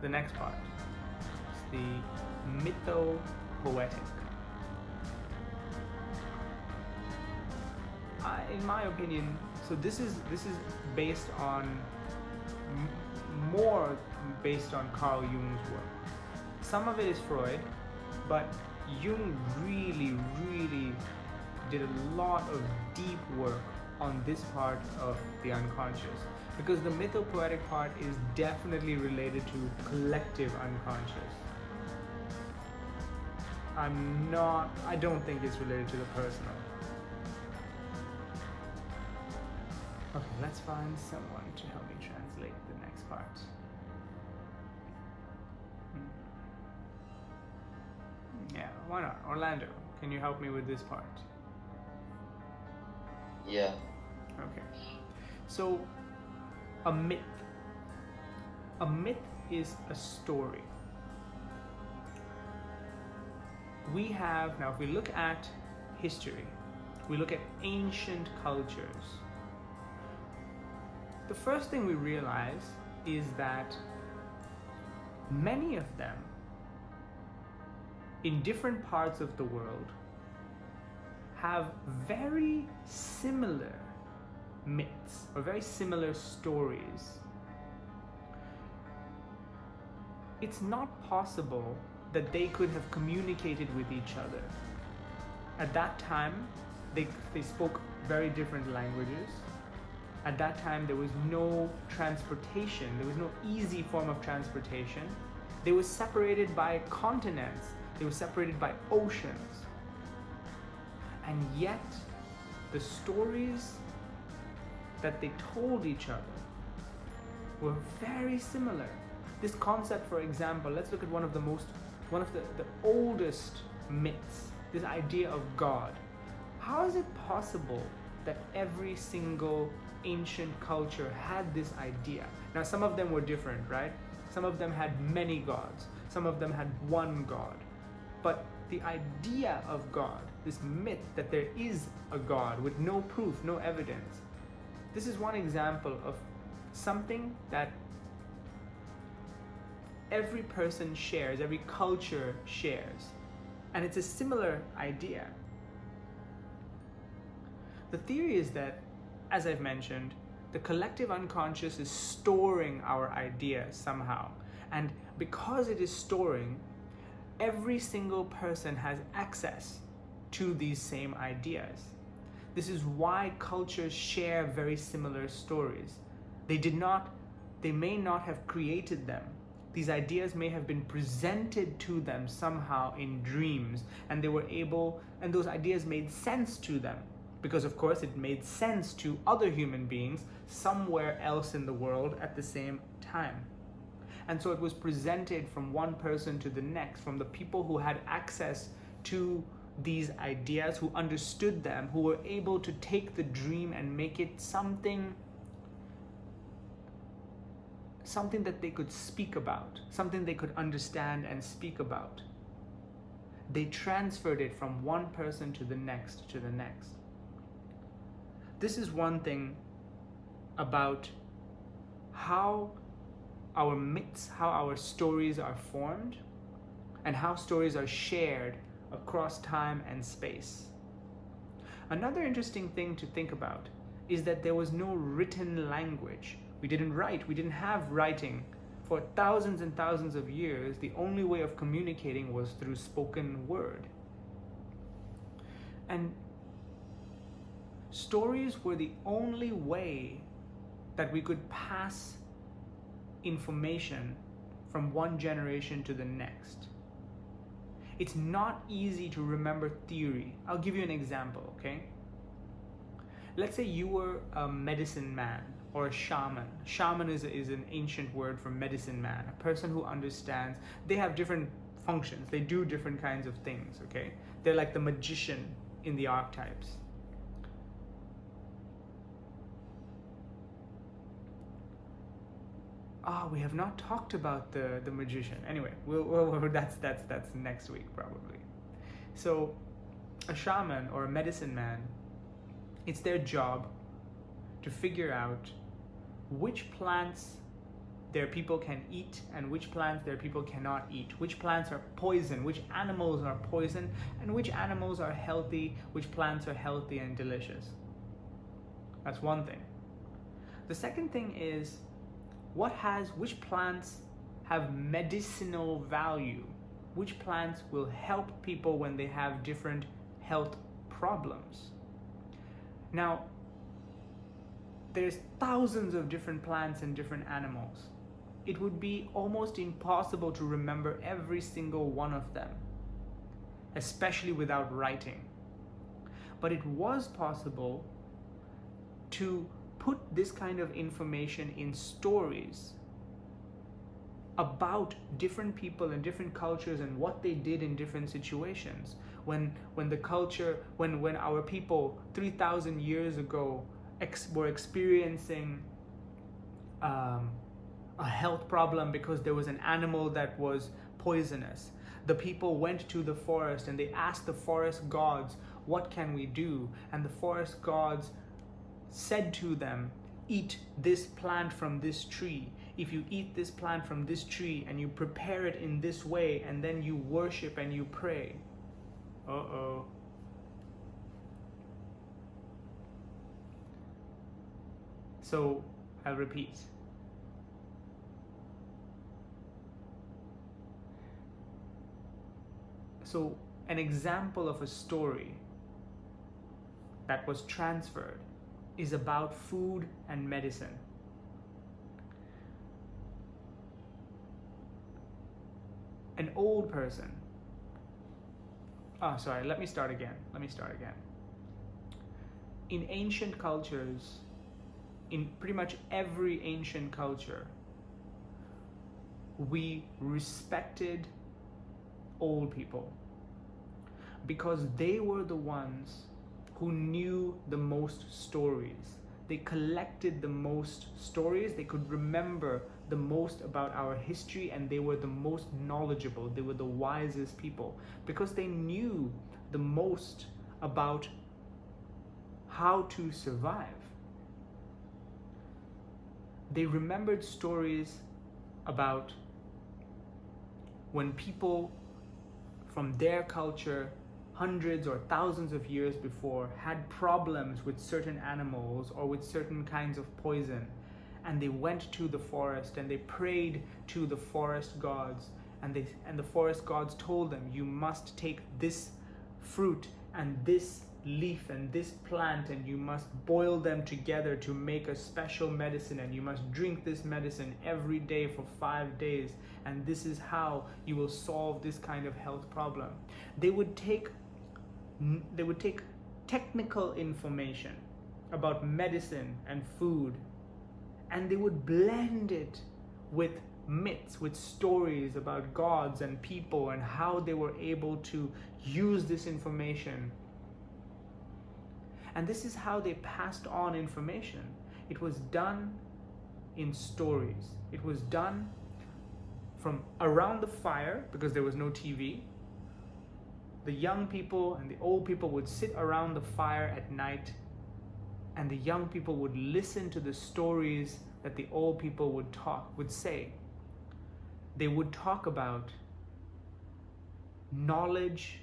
the next part. It's the mytho-poetic. In my opinion, so this is based on more based on Carl Jung's work. Some of it is Freud, but Jung really did a lot of deep work on this part of the unconscious, because the mythopoetic part is definitely related to collective unconscious. I don't think it's related to the personal. Okay, let's find someone to help me translate the next part. Yeah, why not? Orlando, can you help me with this part? Yeah. Okay. So, a myth. A myth is a story. We have, now if we look at history, we look at ancient cultures, the first thing we realize is that many of them in different parts of the world have very similar myths or very similar stories. It's not possible that they could have communicated with each other. At that time, they spoke very different languages. At that time, there was no transportation. There was no easy form of transportation. They were separated by continents. They were separated by oceans. And yet, the stories that they told each other were very similar. This concept, for example, let's look at one of the oldest myths, this idea of God. How is it possible that every single ancient culture had this idea? Now, some of them were different, right? Some of them had many gods. Some of them had one God. But the idea of God, this myth that there is a God with no proof, no evidence, this is one example of something that every person shares, every culture shares. And it's a similar idea. The theory is that, as I've mentioned, the collective unconscious is storing our ideas somehow. And because it is storing, every single person has access to these same ideas. This is why cultures share very similar stories. They may not have created them. These ideas may have been presented to them somehow in dreams, and those ideas made sense to them. Because of course it made sense to other human beings somewhere else in the world at the same time. And so it was presented from one person to the next, from the people who had access to these ideas, who understood them, who were able to take the dream and make it something that they could speak about, something they could understand and speak about. They transferred it from one person to the next to the next. This is one thing about how our myths, how our stories are formed, and how stories are shared across time and space. Another interesting thing to think about is that there was no written language. We didn't write, we didn't have writing. For thousands and thousands of years, the only way of communicating was through spoken word. And stories were the only way that we could pass information from one generation to the next. It's not easy to remember theory. I'll give you an example, okay? Let's say you were a medicine man or a shaman. Shaman is an ancient word for medicine man, a person who understands. They have different functions. They do different kinds of things, okay? They're like the magician in the archetypes. We have not talked about the magician. Anyway, that's next week probably. So a shaman or a medicine man, it's their job to figure out which plants their people can eat and which plants their people cannot eat, which plants are poison, which animals are poison, and which animals are healthy, which plants are healthy and delicious. That's one thing. The second thing is which plants have medicinal value, which plants will help people when they have different health problems. Now, there's thousands of different plants and different animals. It would be almost impossible to remember every single one of them, especially without writing. But it was possible to put this kind of information in stories about different people and different cultures and what they did in different situations. When our people 3,000 years ago were experiencing a health problem because there was an animal that was poisonous, the people went to the forest and they asked the forest gods, what can we do? And the forest gods said to them, eat this plant from this tree. If you eat this plant from this tree and you prepare it in this way and then you worship and you pray. So I'll repeat. So an example of a story that was transferred is about food and medicine. An old person. Let me start again. In ancient cultures, in pretty much every ancient culture, we respected old people because they were the ones who knew the most stories. They collected the most stories. They could remember the most about our history, and they were the most knowledgeable. They were the wisest people because they knew the most about how to survive. They remembered stories about when people from their culture hundreds or thousands of years before had problems with certain animals or with certain kinds of poison, and they went to the forest and they prayed to the forest gods, and the forest gods told them, you must take this fruit and this leaf and this plant and you must boil them together to make a special medicine, and you must drink this medicine every day for 5 days, and this is how you will solve this kind of health problem. They would take technical information about medicine and food, and they would blend it with myths, with stories about gods and people and how they were able to use this information. And this is how they passed on information. It was done in stories. It was done from around the fire because there was no TV. The young people and the old people would sit around the fire at night, and the young people would listen to the stories that the old people would say. They would talk about knowledge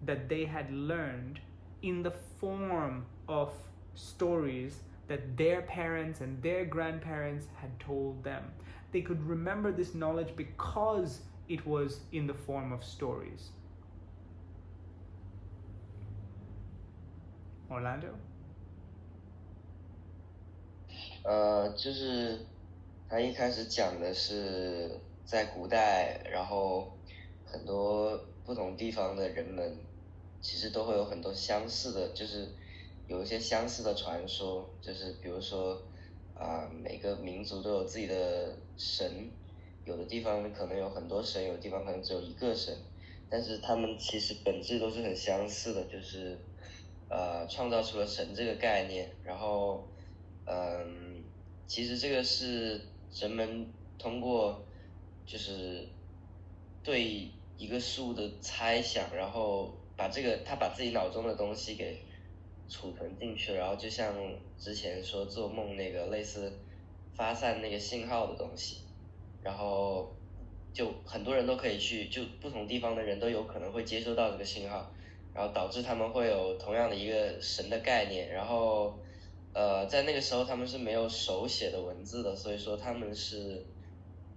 that they had learned in the form of stories that their parents and their grandparents had told them. They could remember this knowledge because it was in the form of stories. Orlando? 就是他一开始讲的是在古代，然后很多不同地方的人们其实都会有很多相似的，就是有一些相似的传说，就是比如说每个民族都有自己的神，有的地方可能有很多神，有的地方可能只有一个神，但是他们其实本质都是很相似的，就是创造出了神这个概念，然后其实这个是人们通过就是对一个事物的猜想，然后他把自己脑中的东西给储存进去，然后就像之前说做梦那个类似发散那个信号的东西，然后就很多人都可以去，就不同地方的人都有可能会接收到这个信号，然后导致他们会有同样的一个神的概念，然后在那个时候他们是没有手写的文字的，所以说他们是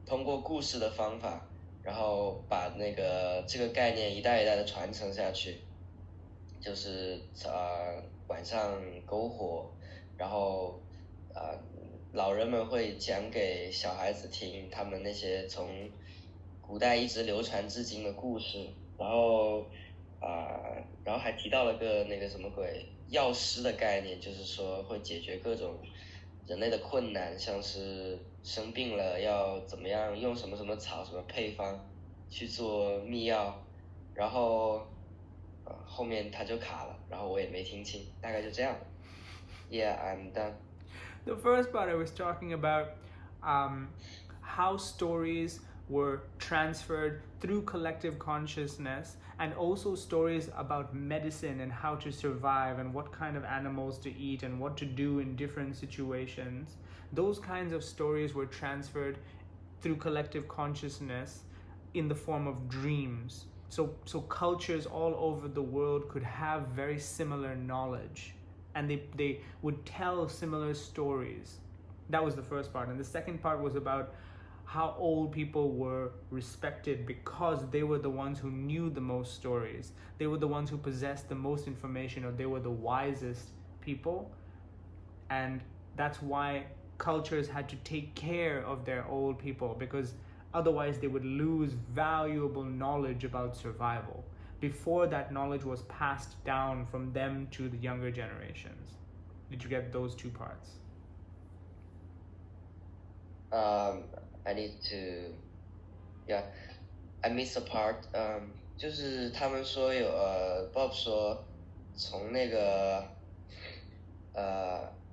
通过故事的方法，然后把这个概念一代一代的传承下去，就是晚上篝火，然后老人们会讲给小孩子听他们那些从古代一直流传至今的故事，然后然后还提到了那个什么鬼药师的概念，就是说会解决各种人类的困难，像是生病了要怎么样用什么什么草什么配方去做秘药，然后后面他就卡了，然后我也没听清，大概就这样。Yeah, I'm done. The first part I was talking about how stories were transferred through collective consciousness, and also stories about medicine and how to survive and what kind of animals to eat and what to do in different situations. Those kinds of stories were transferred through collective consciousness in the form of dreams. So cultures all over the world could have very similar knowledge, and they would tell similar stories. That was the first part. And the second part was about how old people were respected because they were the ones who knew the most stories. They were the ones who possessed the most information, or they were the wisest people. And that's why cultures had to take care of their old people, because otherwise they would lose valuable knowledge about survival before that knowledge was passed down from them to the younger generations. Did you get those two parts? I need to, yeah, I missed a part. 就是他们说Bob 说从那个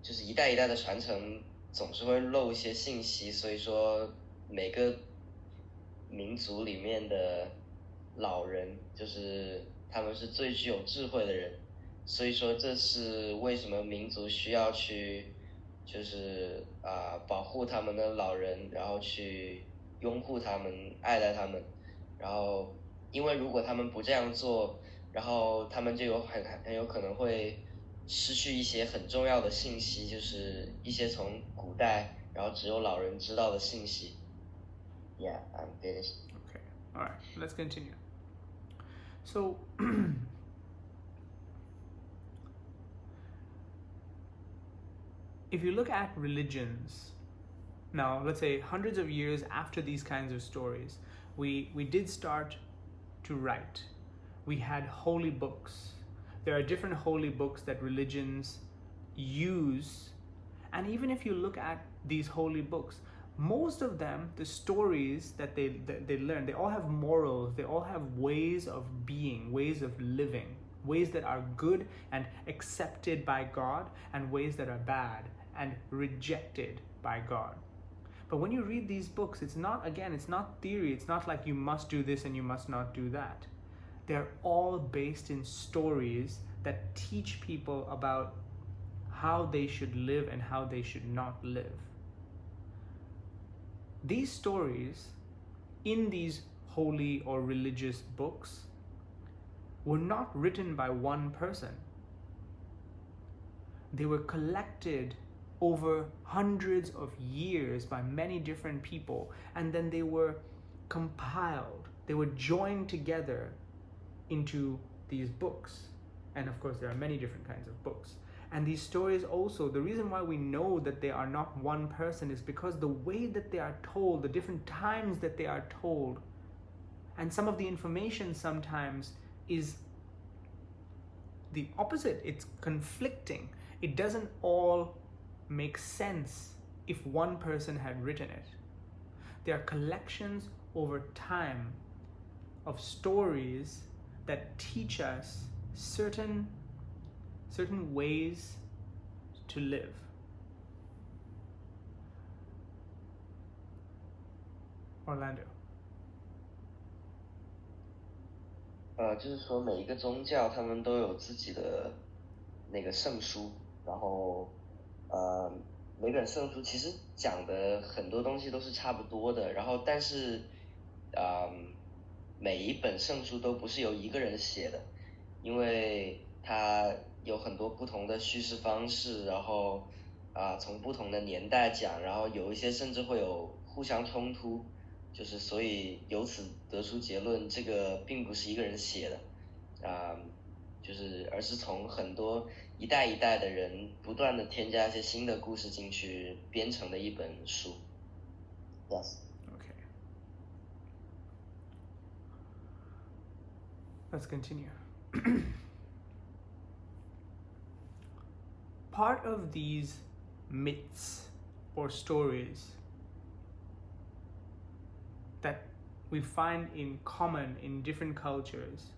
就是一代一代的传承总是会漏一些信息，所以说每个民族里面的老人就是他们是最具有智慧的人，所以说这是为什么民族需要去就是保护他们的老人，然后去拥护他们，爱戴他们，然后因为如果他们不这样做，然后他们就很有可能会失去一些很重要的信息，就是一些从古代然后只有老人知道的信息。Yeah, I'm finished. Okay, all right, let's continue. So if you look at religions, now let's say hundreds of years after these kinds of stories, we did start to write. We had holy books. There are different holy books that religions use. And even if you look at these holy books, most of them, the stories that they learn, they all have morals, they all have ways of being, ways of living, ways that are good and accepted by God, and ways that are bad and rejected by God. But when you read these books, it's not theory. It's not like you must do this and you must not do that. They're all based in stories that teach people about how they should live and how they should not live. These stories in these holy or religious books were not written by one person. They were collected over hundreds of years by many different people, and then they were compiled, they were joined together into these books. And of course there are many different kinds of books. And these stories also, the reason why we know that they are not one person is because the way that they are told, the different times that they are told, and some of the information sometimes is the opposite. It's conflicting. It doesn't all make sense if one person had written it. They are collections over time of stories that teach us certain ways to live. Orlando. 就是说每一个宗教他们都有自己的那个圣书，然后每本圣书其实讲的很多东西都是差不多的，然后但是，每一本圣书都不是由一个人写的，因为它有很多不同的叙事方式，然后从不同的年代讲，然后有一些甚至会有互相冲突，就是所以由此得出结论，这个并不是一个人写的，就是而是从很多一代一代的人不断的添加一些新的故事进去编成的一本书。Yes. Okay. Let's continue. Part of these myths or stories that we find in common in different cultures,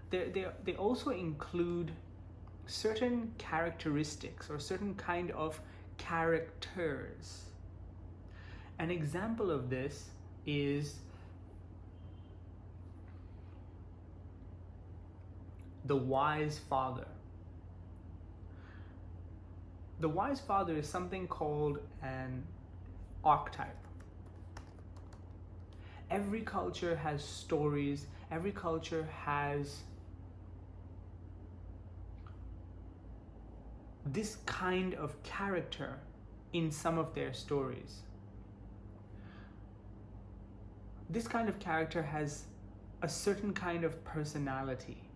they also include certain characteristics or certain kind of characters. An example of this is the wise father. The wise father is something called an archetype. Every culture has stories, every culture has this kind of character in some of their stories. This kind of character has a certain kind of personality.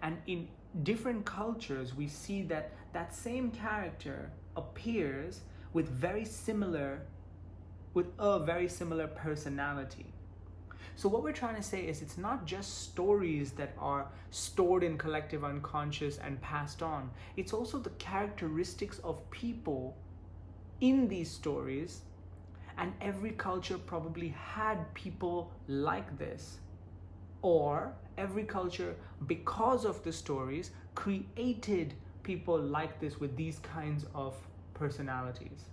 And in different cultures, we see that that same character appears with a very similar personality. So what we're trying to say is it's not just stories that are stored in collective unconscious and passed on. It's also the characteristics of people in these stories, and every culture probably had people like this. Or every culture, because of the stories, created people like this with these kinds of personalities.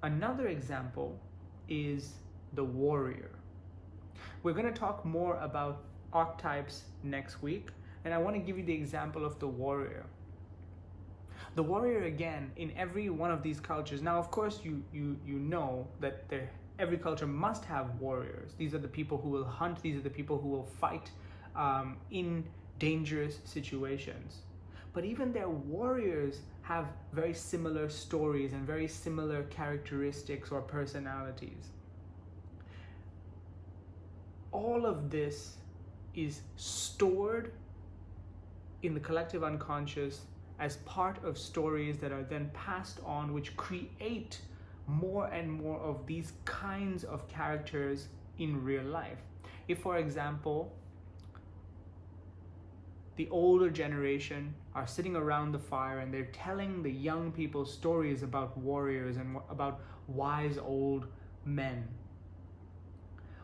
Another example is the warrior. We're going to talk more about archetypes next week, and I want to give you the example of the warrior. The warrior, again, in every one of these cultures, now of course you know that every culture must have warriors. These are the people who will hunt, these are the people who will fight in dangerous situations. But even their warriors have very similar stories and very similar characteristics or personalities. All of this is stored in the collective unconscious as part of stories that are then passed on, which create more and more of these kinds of characters in real life. If, for example, the older generation are sitting around the fire and they're telling the young people stories about warriors and about wise old men,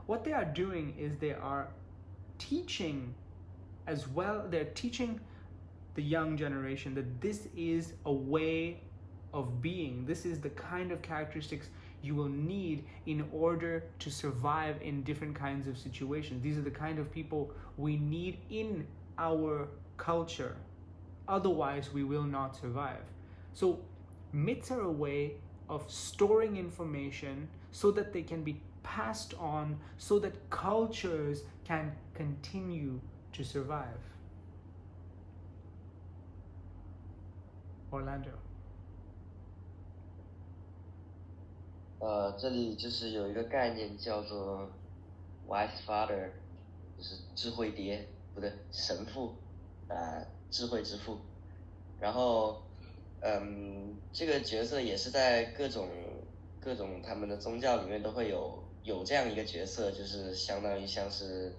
what they are doing is they are teaching as well, they're teaching the young generation that this is a way of being. This is the kind of characteristics you will need in order to survive in different kinds of situations. These are the kind of people we need in our culture. Otherwise, we will not survive. So myths are a way of storing information so that they can be passed on, so that cultures can continue to survive. Orlando. 这里就是有一个概念叫做 wise father， 就是智慧爹，不对，神父，智慧之父。然后，这个角色也是在各种他们的宗教里面都会有这样一个角色，就是相当于像是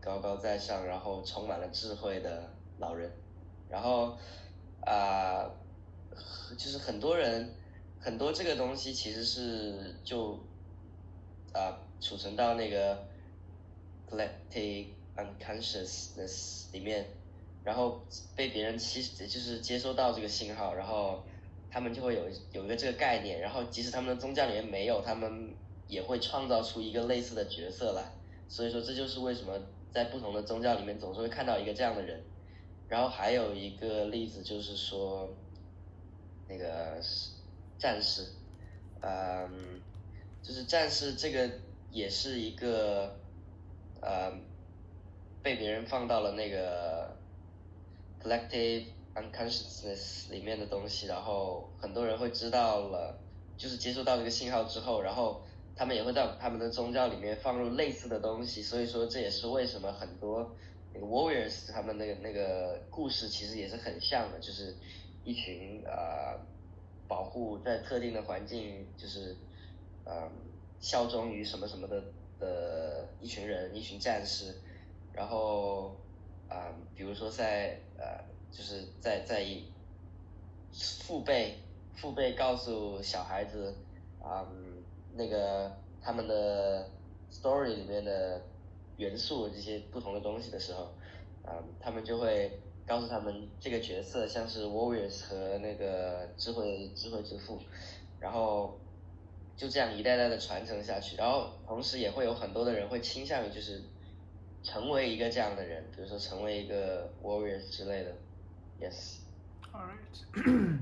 高高在上，然后充满了智慧的老人。然后就是很多这个东西其实是就储存到那个 collective unconsciousness 里面，然后被别人就是接收到这个信号，然后他们就会有一个这个概念，然后即使他们的宗教里面没有，他们也会创造出一个类似的角色来。所以说这就是为什么在不同的宗教里面总是会看到一个这样的人。然后还有一个例子就是说，那个战士，就是战士这个也是一个，被别人放到了那个 collective unconsciousness 里面的东西，然后很多人会知道了，就是接收到这个信号之后，然后他们也会在他们的宗教里面放入类似的东西，所以说这也是为什么很多那个 warriors 他们那个故事其实也是很像的，就是一群保护在特定的环境，就是效忠于什么什么的一群人，一群战士，然后比如说就是在父辈父辈告诉小孩子，那个他们的 story 里面的元素这些不同的东西的时候，他们就会告诉他们这个角色像是 warriors 和那个智慧之父，然后就这样一代代的传承下去，然后同时也会有很多的人会倾向于就是成为一个这样的人，比如说成为一个 warriors 之类的。Yes. All right.